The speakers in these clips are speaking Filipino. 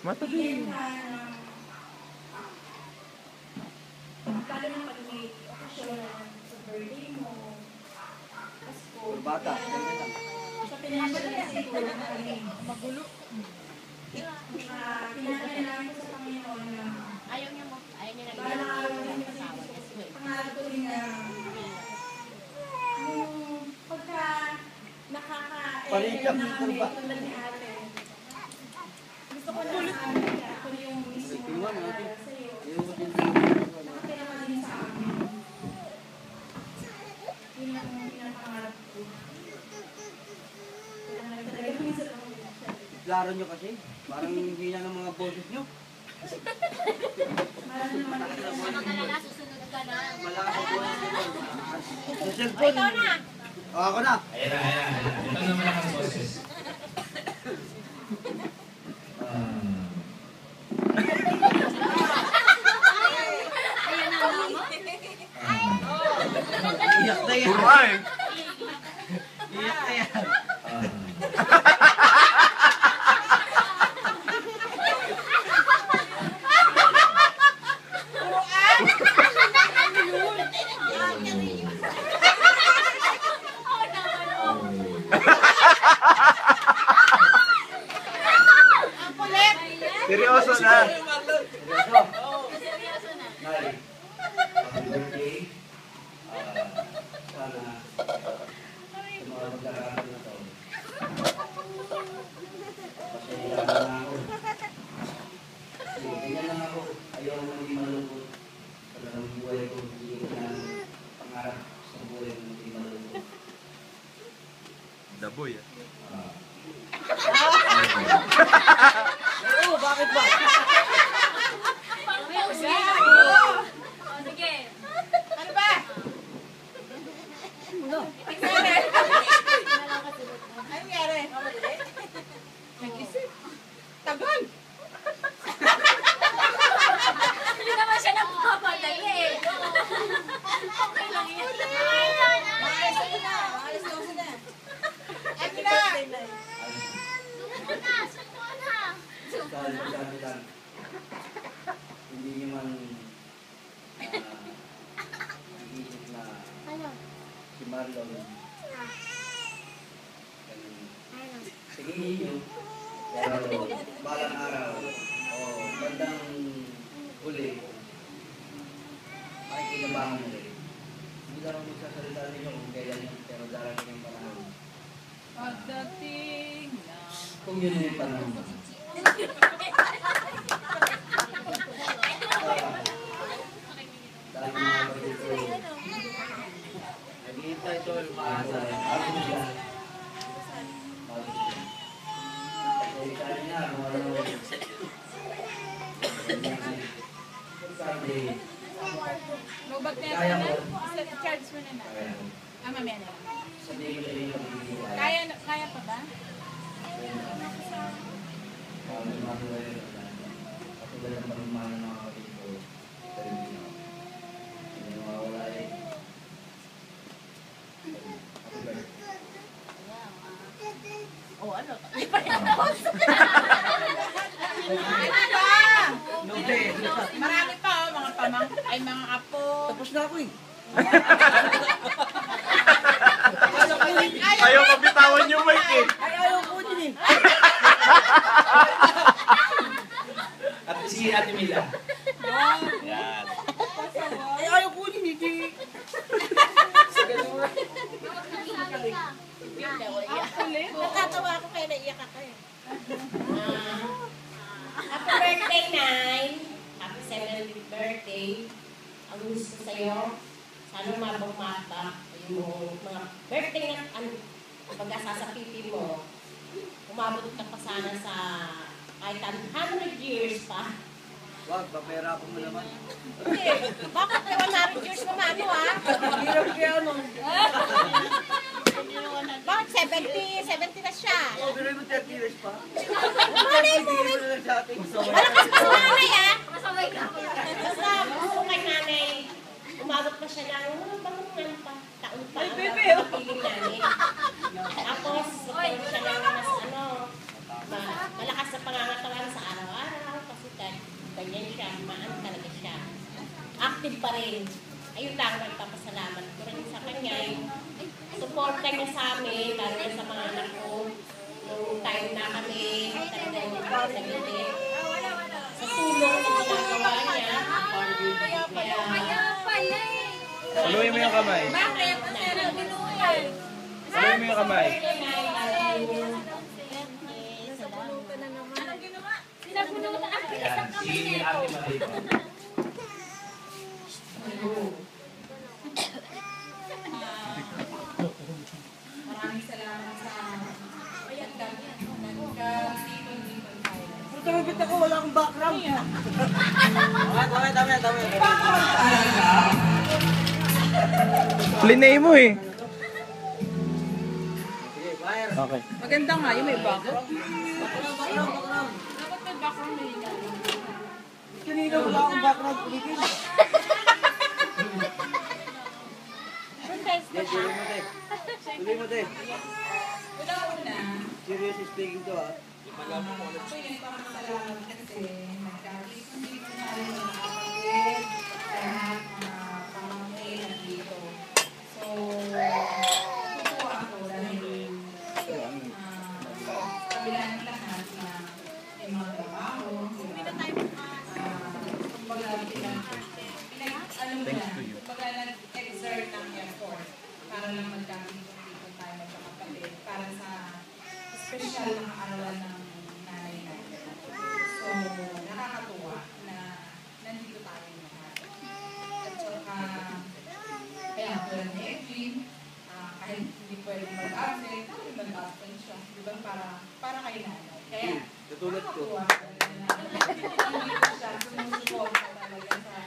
Matagal. Lalo na pag may okasyon sa birthday mo, Pasko. Bata. Sa financial siguro magulo. Pinangalan namin sa Panginoon na Ayaw niya na balang araw namin asawa. pangarap ko rin na yung pagka Palikat, namin ba? tulad ni ate. Gusto ko na ako yung mismo para sa'yo. Nakakailangan din sa amin. Yun ang pinapangarap ko. Kailangan talaga minsan ako siya. Klaro nyo kasi. Parang hindi na ng mga boses nyo. Marami naman ako. Makalala, susunod ka na. Malakas ang boses nyo. Sa O, cellphone. ikaw na. O, ako na. Ayan na, ayan na. Ito naman ang boses. Ayan na, mama. Iyak na yan. Turay! Iyak na yan. Seryoso na. Seryoso. Seryoso na. Nay, happy birthday. Sana sa mga magdarating na taon. Pasensya na ako. Kasi ganyan lang ako. Ayaw mo hindi malungkot. Talagang buhay ko. Hindi ko na pangarap sa buhay ko hindi malungkot. Daboy ah. Oo, bakit ba? May uwi. O, sige. Ano ba? Ano nangyari? Nag-isip. Tagal! Hindi naman siya nagpapadali eh. Okay lang yan. Maalis ako na. Maalis ako na. Ano na? Sabi lang, hindi nyo man iisip na si Marlon tingin nyo, pero balang araw o bandang huli makikinabangan nyo rin. Hindi lang ako magsasalita ninyo kung kailan yun, pero darating yung panahon. Pagdating ng... Kung yun yung panahon. Dahil mga kapatid ko, naghihintay ito yung maasa. Ako siya. Bago siya. Kasi kaya niya, kung ano. Sabi, Lobag na kaya ko. charge mo na na. Kaya ko. Mamaya na. Sabihin ko sa inyo kung hindi ko Kaya pa ba? Kaya lumakuha yun. Katulad ng pagmamahal ng mga kapatid ko. Pero hindi na. Hindi mawawala eh. Happy birthday. O, ano? Noble. Marami pa oh, mga pamang... Ay, mga apo. Tapos na ako eh. Ayaw mabitawan yung mic eh. Ay, ayaw ko din eh. At si Ate Mila. Yan. Ay, ayaw ko din hindi. Natatawa ako kaya naiyak ako eh. Happy birthday, Nay! Happy 70th birthday. Ang gusto ko sa'yo, sana mabang-mata yung mga birthday na pag-asa sa pipi mo. Umabot ka pa sana sa kahit 100 years pa. Wag, papera ko mo naman. Hindi, bakit ka 100 years pa mano ha? Hirap kaya nun. Bakit 70 na siya? Oh, pero yung 30 years pa. Malay mo, Hindi mo na lang sa atin. malakas pa sa nanay ha? Basta gusto kay nanay, umabot pa siya ng ano pa, taon pa. Ay, bebe! Piling namin. Tapos, magkaroon siya ng mas malakas na pangangatawan sa araw-araw. siya, maan talaga siya. Active pa rin. Ayun lang, nagpapasalamat ko rin sa kanya. Suporta niya sa amin, lalo na sa mga anak ko. Nung time na kami, talagang nagsasagutin. Sa tulong na ginagawa niya. Kaya pala eh. Saluhin mo yung kamay. Bakit? Kasi nagbinuhay. Saluhin mo yung kamay. Anong ginawa? Sinapunutan ang bilis Yan, ng kamay si nito. Ate Marie. Maraming salamat sa nagka-sipon-sipon tayo. Tumipit ako, wala akong background. Tama. Plinay mo eh. Sige, fire. Okay. Maganda nga, yung may background. Background. Dapat may background na yun. Kanina wala akong background. Ulitin. Tuloy mo, te. Una-una, Serious speaking to, ha? ako yung pamasalamat kasi nagka-sipon-sipon tayo ng mga kapatid, lahat mga pamangkin nandito. So, tutuwa ako dahil kabila ng lahat na may mga trabaho, kumbaga nag-exert ng effort para lang magkakita tayo magkakapatid para sa special na kaarawan ng nanay natin. So, nakakatuwa na nandito tayo lahat. At saka, kaya ako lang ni Edwin, kahit hindi pwede mag-absent, mag-absent siya. Diba? Para kay nanay. Kaya, Tutulad ko. nakakatuwa. Nandito siya, sumusuporta talaga sa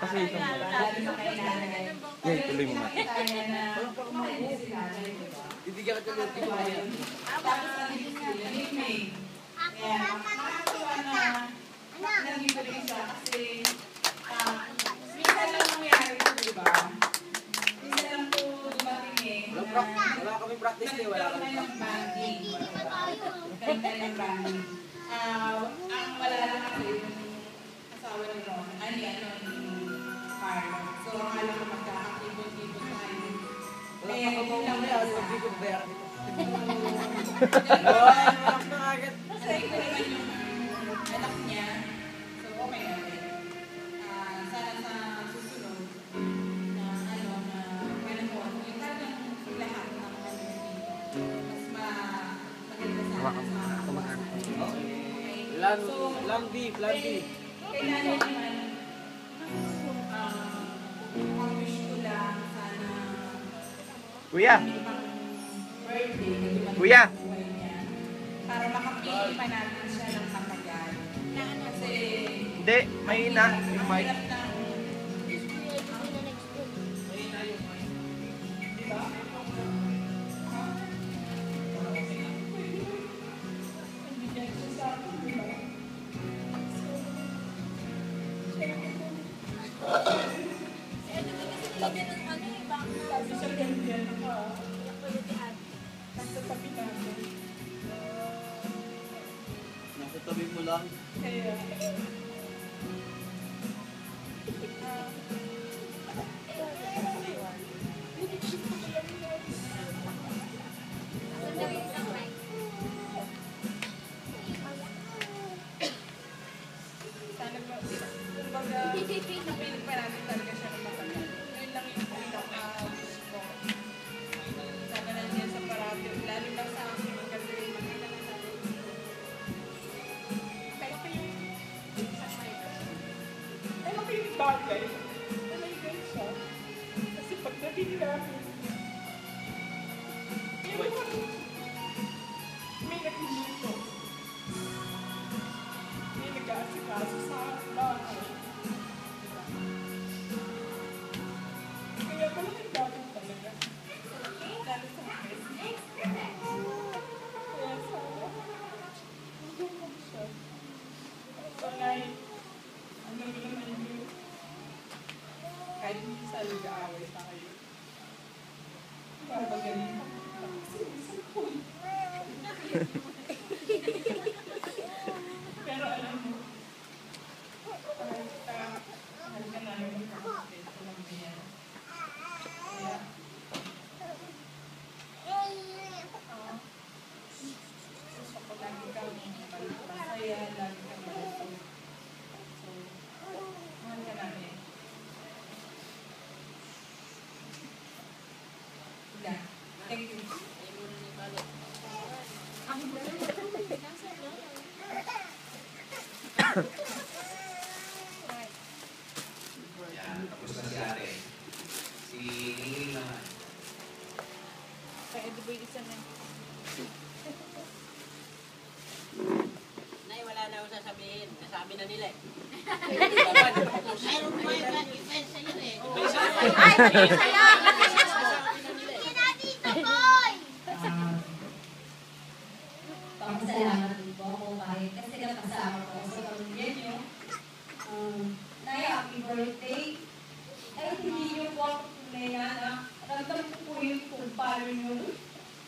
Kasi isang lalo sa kay nanay. Yan, tuloy mo nga. Tayo na mahal si nanay, diba? Bibigyan ka tuloy. Tapos nandito sila ni May. Kaya nakakatuwa na nandito rin siya kasi minsan lang nangyari ito, di ba? Minsan lang ito dumating eh. Wala kami practice eh. Wala kami ng banding. Ganda ng banding. Ang wala lang kasi yung asawa ni Ron, ni Carlo. So, ang alam ko magkakatipon-tipon tayo. Wala Kaya pa yun lang kami. yun. Hindi ko bayar dito. Kasi ito naman yung anak niya. So, okay na rin. Sana sa susunod na panahon, yung talagang lahat ng mas maganda sana sa Plan B. kailangan naman ang wish ko lang sana Kuya. birthday na dumating Kuya. sa buhay niya para makapili pa natin siya ng matagal. Kasi Hindi, mahina yung mic. hirap ng Nasa tabi mo lang. sana ba, kumbaga, napilit pa natin talaga siya ng matagal. Yun lang yung pinaka-wish ko. Sana nandiyan sa parati, lalo na sa akin, kasi makita na natin. Kahit pa yung bagay, nalagyan siya. Kasi pagdating namin, may nagluluto. May nag-aasikaso sa bahay. Kaya malaking bagay talaga. Lalo sa business. Kaya sana, magulong siya. Sanay, ano naman yun? Kahit minsan nag-aaway tayo. Para magaling ako. Pero alam mo, Thank you. Yan, tapos na si ate. Si Ningning naman. Nay, wala na ako sasabihin. Nasabi na nila eh. Mayroon mo yung defense sa'yo eh. Ay, Sa'yo! Hindi na dito, boy! Papasalamat din po ako kahit kasi nakasama ko sa pamilya niyo. Nay, happy birthday. Ay, hindi niyo po ako tunay na anak. Ramdam ko po yung kung paano niyo.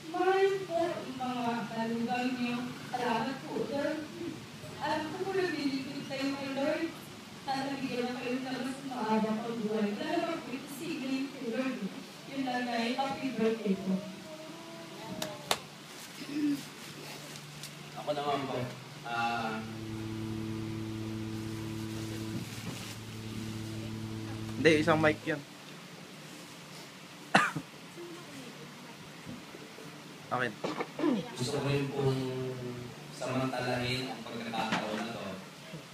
Mahal po ang mga talugang niyo. Salamat po, Lord. Alam ko po nabilipit tayo kay Lord. Sana bigyan na kayo ng mas maaga pang buhay. Wala naman po ito sigling kay Lord. Yun lang, Nay. Happy birthday po. Ako naman po. Hindi, isang mic yan. Akin. Gusto ko rin pong samantalahin ang pagkakataon na to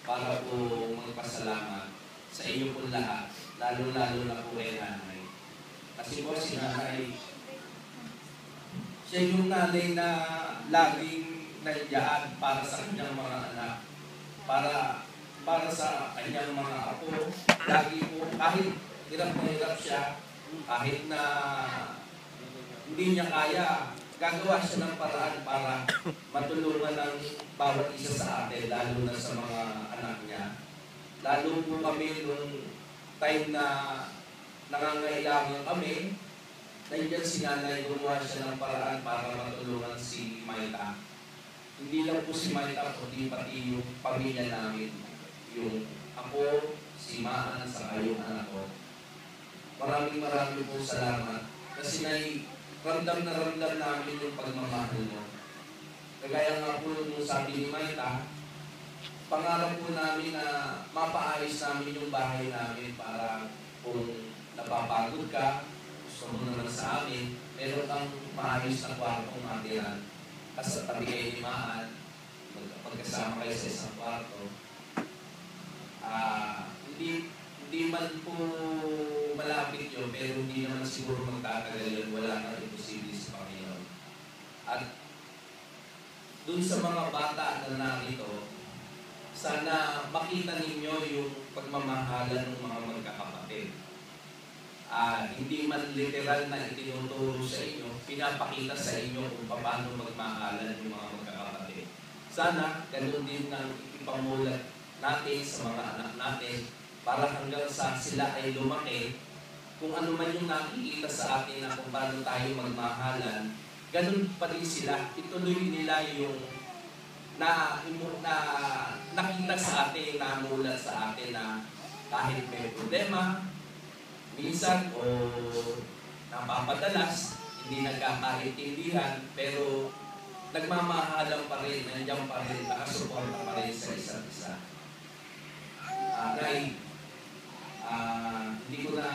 para po magpasalamat sa inyo po lahat, lalo-lalo na po kay nanay. Kasi po si nanay, siya yung nanay na laging nandiyan para sa kanyang mga anak, para sa kanyang mga apo. Lagi po, kahit hirap na hirap siya, kahit na hindi niya kaya, gagawa siya ng paraan para matulungan ng bawat isa sa atin, lalo na sa mga anak niya. Lalo po kami nung time na nangangailangan kami, nandiyan si nanay, gumawa siya ng paraan para matulungan si Maita. Hindi lang po si Maita, kundi pati yung pamilya namin. Yung ako, si Maan, saka yung anak ko. Maraming po salamat. Kasi ramdam na ramdam namin yung pagmamahal mo. Kagaya nga po nung sabi ni Maita, pangarap po namin na mapaayos namin yung bahay namin para kung napapagod ka, gusto mo naman sa amin, meron kang maayos na kwartong matiran. Kasi tabi kayo ni Maan, magkasama kayo sa isang kwarto. Hindi man po malapit yun, pero hindi naman siguro magtatagal yun. Wala nang imposible sa Panginoon. At dun sa mga bata na narito, sana makita ninyo yung pagmamahalan ng mga magkakapatid. Hindi man literal na itinuturo sa inyo, pinapakita sa inyo kung paano magmahalan yung mga magkakapatid. Sana ganun din ang ipamulat natin sa mga anak natin para hanggang sa sila ay lumaki, kung ano man yung nakikita sa atin na kung paano tayo magmahalan, ganun pa rin sila. Ituloy nila yung nakita sa atin, namulat sa atin na kahit may problema, minsan o napapadalas, hindi nagkakaintindihan, pero nagmamahalan pa rin, nandiyan pa rin, nakasuporta pa rin sa isa't isa. Hindi ko na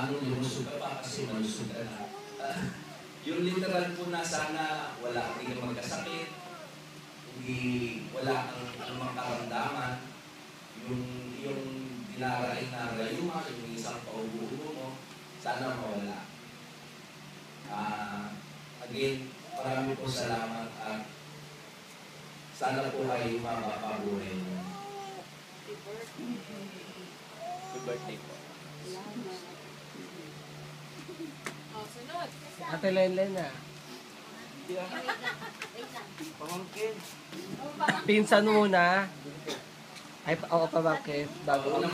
lumusog ka pa kasi malusog ka na. Yung literal po na sana hindi ka magkasakit, wala kang anumang karamdaman, yung dinarain na rayuma, yung isang paubuo mo, sana mawala. Again, marami po salamat at sana po kayo mapapabuhay mo. Good birthday po. Ate Lenlen na. Pamangkin. Pinsan muna. Ay, oo, pamangkin. Bago.